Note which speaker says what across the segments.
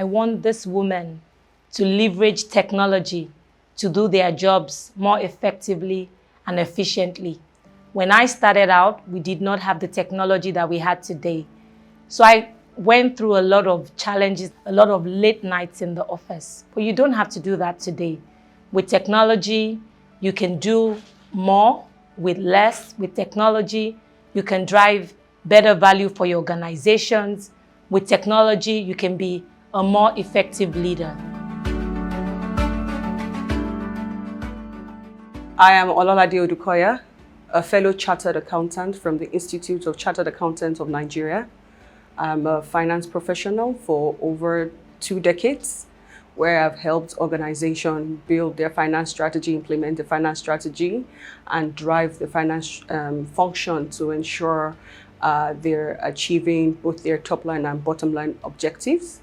Speaker 1: I want this woman to leverage technology to do their jobs more effectively and efficiently. When I started out, we did not have the technology that we had today. So I went through a lot of challenges, a lot of late nights in the office. But you don't have to do that today. With technology, you can do more with less. With technology, you can drive better value for your organizations. With technology, you can be a more effective leader.
Speaker 2: I am Ololade Odukoya, a fellow chartered accountant from the Institute of Chartered Accountants of Nigeria. I'm a finance professional for over 2 decades, where I've helped organizations build their finance strategy, implement the finance strategy, and drive the finance function to ensure they're achieving both their top line and bottom line objectives.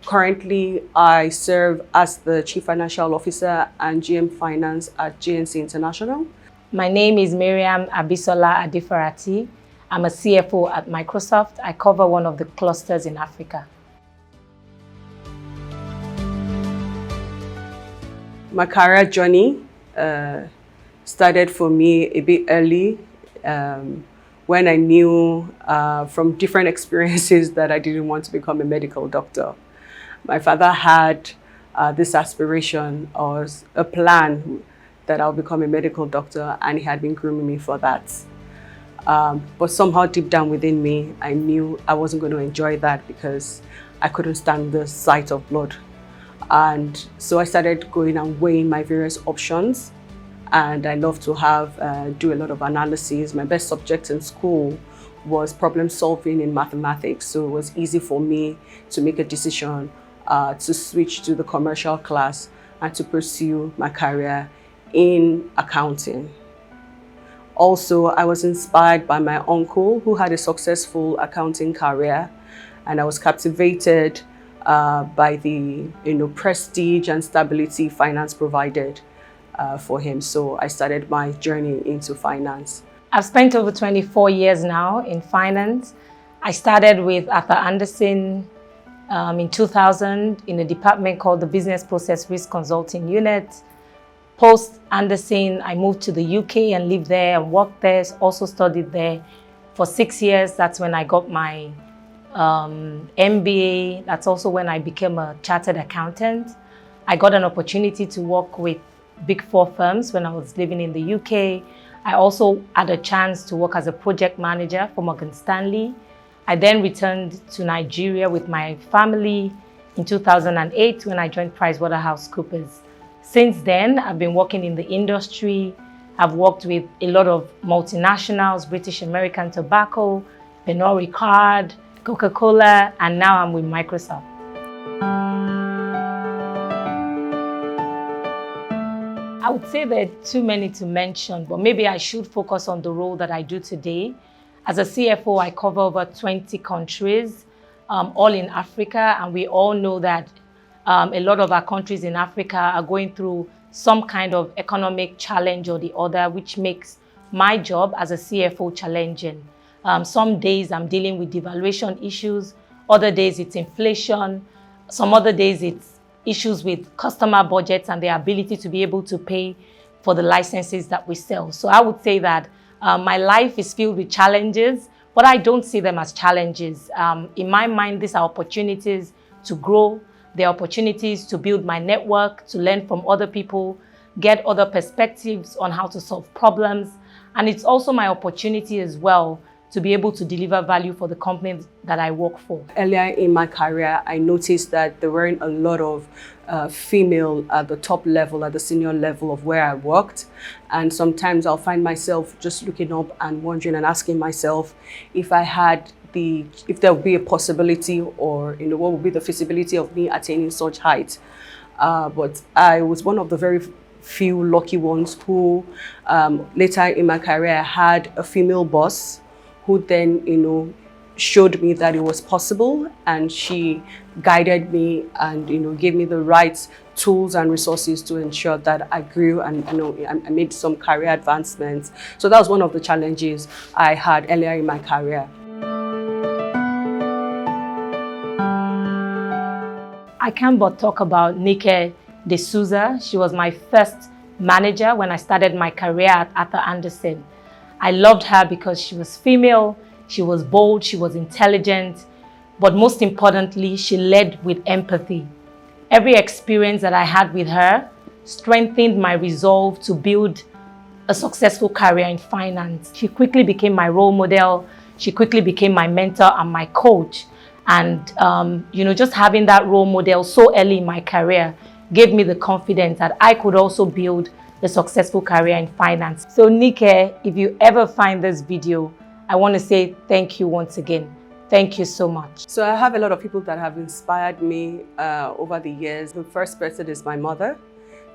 Speaker 2: Currently, I serve as the Chief Financial Officer and GM Finance at JNC International.
Speaker 1: My name is Miriam Abisola Adifarati. I'm a CFO at Microsoft. I cover one of the clusters in Africa.
Speaker 2: My career journey started for me a bit early when I knew from different experiences that I didn't want to become a medical doctor. My father had this aspiration or a plan that I'll become a medical doctor, and he had been grooming me for that. But somehow deep down within me, I knew I wasn't going to enjoy that because I couldn't stand the sight of blood. And so I started going and weighing my various options. And I love to do a lot of analysis. My best subject in school was problem solving in mathematics. So it was easy for me to make a decision to switch to the commercial class and to pursue my career in accounting. Also, I was inspired by my uncle who had a successful accounting career, and I was captivated by the prestige and stability finance provided for him. So I started my journey into finance.
Speaker 1: I've spent over 24 years now in finance. I started with Arthur Andersen in 2000 in a department called the Business Process Risk Consulting Unit. Post Andersen, I moved to the UK and lived there and worked there, also studied there for 6 years. That's when I got my MBA. That's also when I became a chartered accountant. I got an opportunity to work with Big 4 firms when I was living in the UK. I also had a chance to work as a project manager for Morgan Stanley. I then returned to Nigeria with my family in 2008 when I joined PricewaterhouseCoopers. Since then, I've been working in the industry. I've worked with a lot of multinationals, British American Tobacco, Pernod Ricard, Coca-Cola, and now I'm with Microsoft. I would say there are too many to mention, but maybe I should focus on the role that I do today. As a CFO, I cover over 20 countries, all in Africa, and we all know that a lot of our countries in Africa are going through some kind of economic challenge or the other, which makes my job as a CFO challenging. Some days I'm dealing with devaluation issues, other days it's inflation, some other days it's issues with customer budgets and their ability to be able to pay for the licenses that we sell. So I would say that my life is filled with challenges, but I don't see them as challenges. In my mind, these are opportunities to grow. They're opportunities to build my network, to learn from other people, get other perspectives on how to solve problems. And it's also my opportunity as well to be able to deliver value for the company that I work for.
Speaker 2: Earlier in my career, I noticed that there weren't a lot of female at the top level, at the senior level of where I worked. And sometimes I'll find myself just looking up and wondering and asking myself if there would be a possibility or what would be the feasibility of me attaining such height. But I was one of the very few lucky ones who later in my career had a female boss who then showed me that it was possible, and she guided me and gave me the right tools and resources to ensure that I grew and I made some career advancements. So that was one of the challenges I had earlier in my career.
Speaker 1: I can't but talk about Nike D'Souza. She was my first manager when I started my career at Arthur Andersen. I loved her because she was female, she was bold, she was intelligent, but most importantly, she led with empathy. Every experience that I had with her strengthened my resolve to build a successful career in finance. She quickly became my role model. She quickly became my mentor and my coach. And, just having that role model so early in my career gave me the confidence that I could also build a successful career in finance. So Nike, if you ever find this video, I want to say thank you once again. Thank you so much.
Speaker 2: So I have a lot of people that have inspired me over the years. The first person is my mother.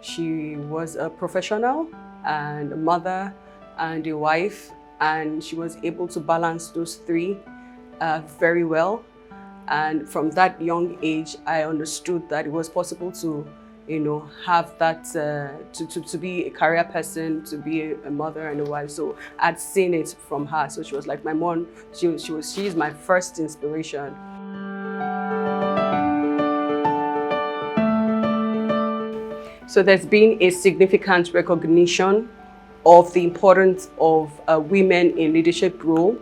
Speaker 2: She was a professional and a mother and a wife, and she was able to balance those three very well. And from that young age, I understood that it was possible to, have that, to be a career person, to be a mother and a wife. So I'd seen it from her. So she was like my mom. She's my first inspiration. So there's been a significant recognition of the importance of women in leadership role.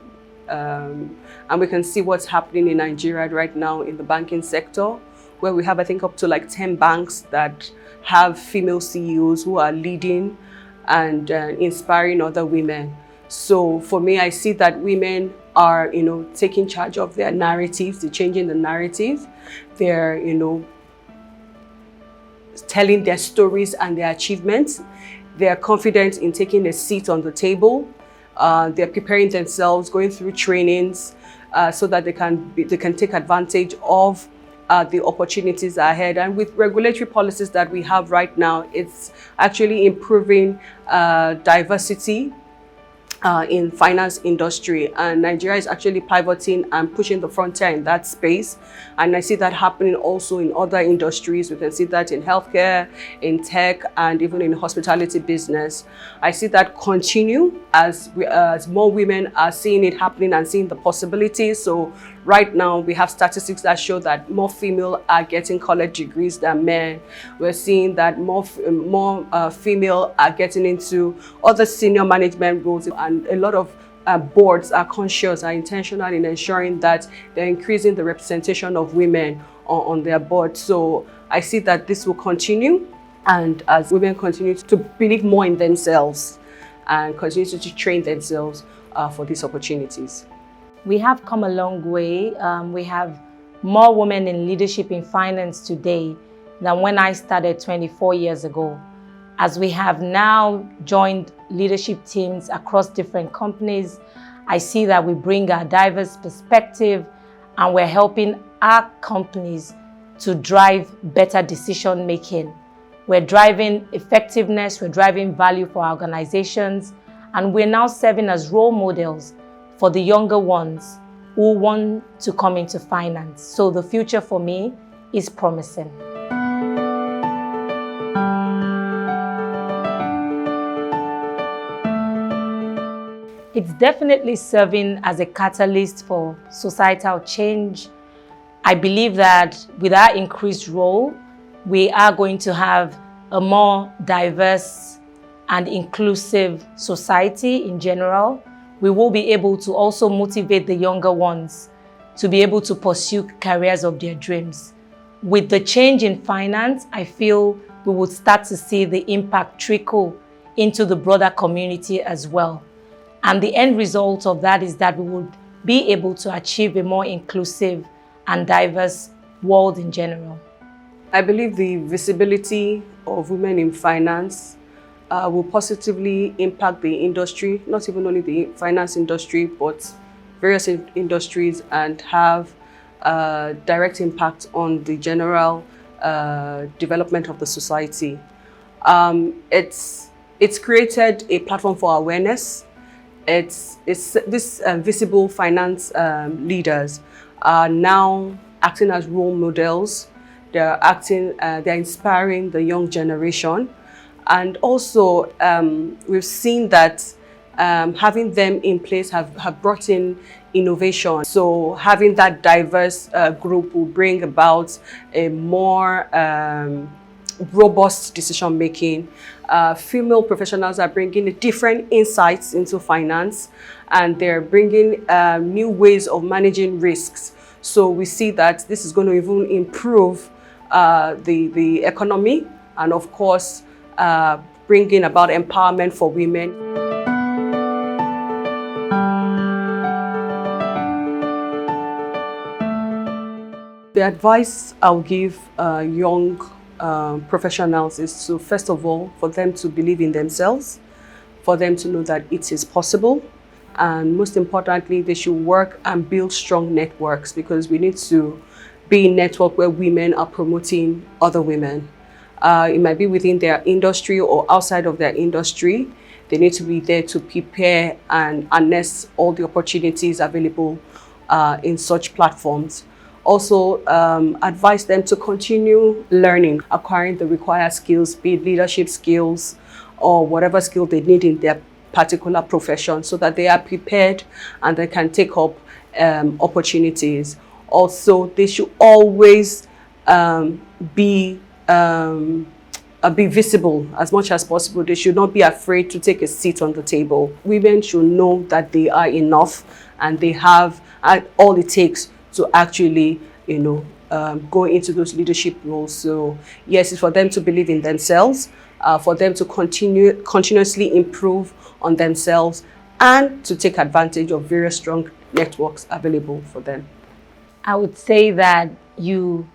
Speaker 2: And we can see what's happening in Nigeria right now in the banking sector, where we have, I think, up to like 10 banks that have female CEOs who are leading and inspiring other women. So for me, I see that women are, taking charge of their narratives, they're changing the narrative, they're, telling their stories and their achievements. They are confident in taking a seat on the table. They're preparing themselves, going through trainings so that they can take advantage of the opportunities ahead. And with regulatory policies that we have right now, it's actually improving diversity in finance industry, and Nigeria is actually pivoting and pushing the frontier in that space. And I see that happening also in other industries. We can see that in healthcare, in tech, and even in hospitality business. I see that continue as more women are seeing it happening and seeing the possibilities. So right now we have statistics that show that more female are getting college degrees than men. We're seeing that more female are getting into other senior management roles, and a lot of boards are conscious, are intentional in ensuring that they're increasing the representation of women on their board. So I see that this will continue, and as women continue to believe more in themselves and continue to train themselves for these opportunities.
Speaker 1: We have come a long way. We have more women in leadership in finance today than when I started 24 years ago. As we have now joined leadership teams across different companies, I see that we bring a diverse perspective and we're helping our companies to drive better decision making. We're driving effectiveness, we're driving value for our organizations, and we're now serving as role models for the younger ones who want to come into finance. So the future for me is promising. It's definitely serving as a catalyst for societal change. I believe that with our increased role, we are going to have a more diverse and inclusive society in general. We will be able to also motivate the younger ones to be able to pursue careers of their dreams. With the change in finance, I feel we would start to see the impact trickle into the broader community as well. And the end result of that is that we would be able to achieve a more inclusive and diverse world in general.
Speaker 2: I believe the visibility of women in finance will positively impact the industry, not even only the finance industry, but various industries, and have a direct impact on the general development of the society. It's created a platform for awareness. It's this visible finance leaders are now acting as role models. They're inspiring the young generation. And also, we've seen that having them in place have brought in innovation. So having that diverse group will bring about a more robust decision making. Female professionals are bringing different insights into finance, and they're bringing new ways of managing risks. So we see that this is going to even improve the economy, and of course bringing about empowerment for women. The advice I'll give young professionals is to, first of all, for them to believe in themselves, for them to know that it is possible, and most importantly, they should work and build strong networks, because we need to be in a network where women are promoting other women. It might be within their industry or outside of their industry. They need to be there to prepare and harness all the opportunities available in such platforms. Also, advise them to continue learning, acquiring the required skills, be it leadership skills or whatever skill they need in their particular profession, so that they are prepared and they can take up opportunities. Also, they should always be visible as much as possible. They should not be afraid to take a seat on the table. Women should know that they are enough and they have all it takes to actually, go into those leadership roles. So yes, it's for them to believe in themselves, for them to continuously improve on themselves, and to take advantage of various strong networks available for them.
Speaker 1: I would say that you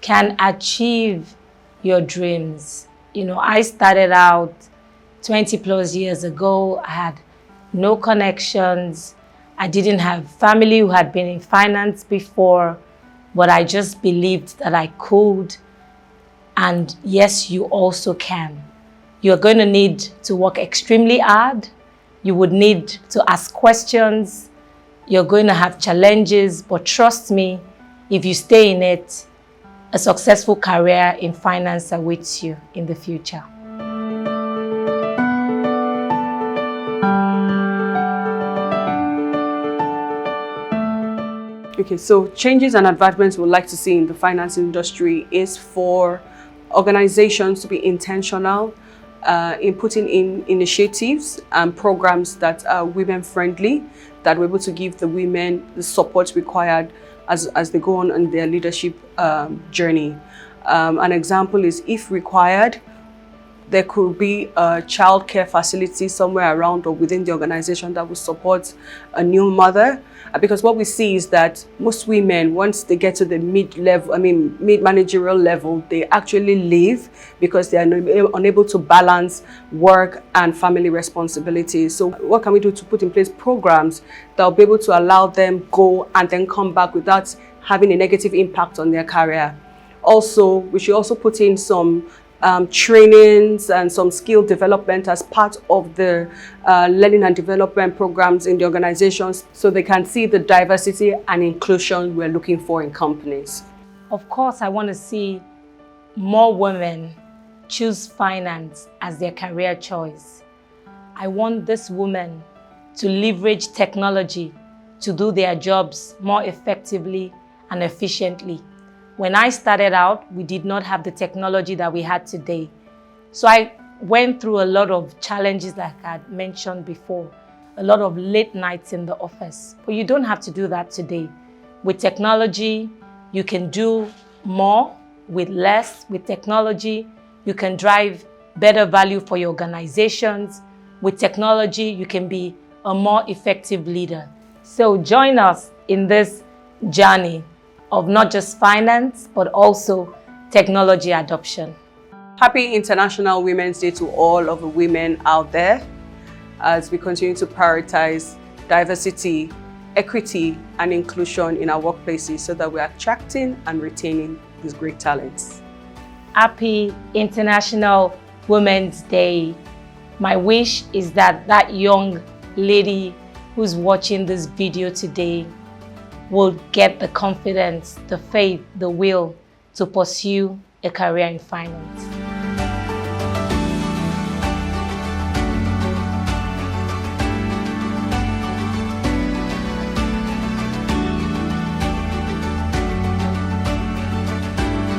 Speaker 1: can achieve your dreams. I started out 20 plus years ago. I had no connections. I didn't have family who had been in finance before, but I just believed that I could. And yes, you also can. You're going to need to work extremely hard. You would need to ask questions. You're going to have challenges, but trust me, if you stay in it, a successful career in finance awaits you in the future.
Speaker 2: Okay, so changes and advancements we'd like to see in the finance industry is for organizations to be intentional in putting in initiatives and programs that are women-friendly, that we're able to give the women the support required as they go on their leadership journey. An example is, if required, there could be a childcare facility somewhere around or within the organization that will support a new mother. Because what we see is that most women, once they get to the mid-managerial level, they actually leave because they are unable to balance work and family responsibilities. So what can we do to put in place programs that will be able to allow them go and then come back without having a negative impact on their career? Also, we should also put in some trainings and some skill development as part of the learning and development programs in the organizations, so they can see the diversity and inclusion we're looking for in companies.
Speaker 1: Of course, I want to see more women choose finance as their career choice. I want this women to leverage technology to do their jobs more effectively and efficiently. When I started out, we did not have the technology that we had today. So I went through a lot of challenges, like I had mentioned before, a lot of late nights in the office. But you don't have to do that today. With technology, you can do more with less. With technology, you can drive better value for your organizations. With technology, you can be a more effective leader. So join us in this journey of not just finance, but also technology adoption.
Speaker 2: Happy International Women's Day to all of the women out there, as we continue to prioritize diversity, equity, and inclusion in our workplaces, so that we're attracting and retaining these great talents.
Speaker 1: Happy International Women's Day. My wish is that that young lady who's watching this video today will get the confidence, the faith, the will to pursue a career in finance.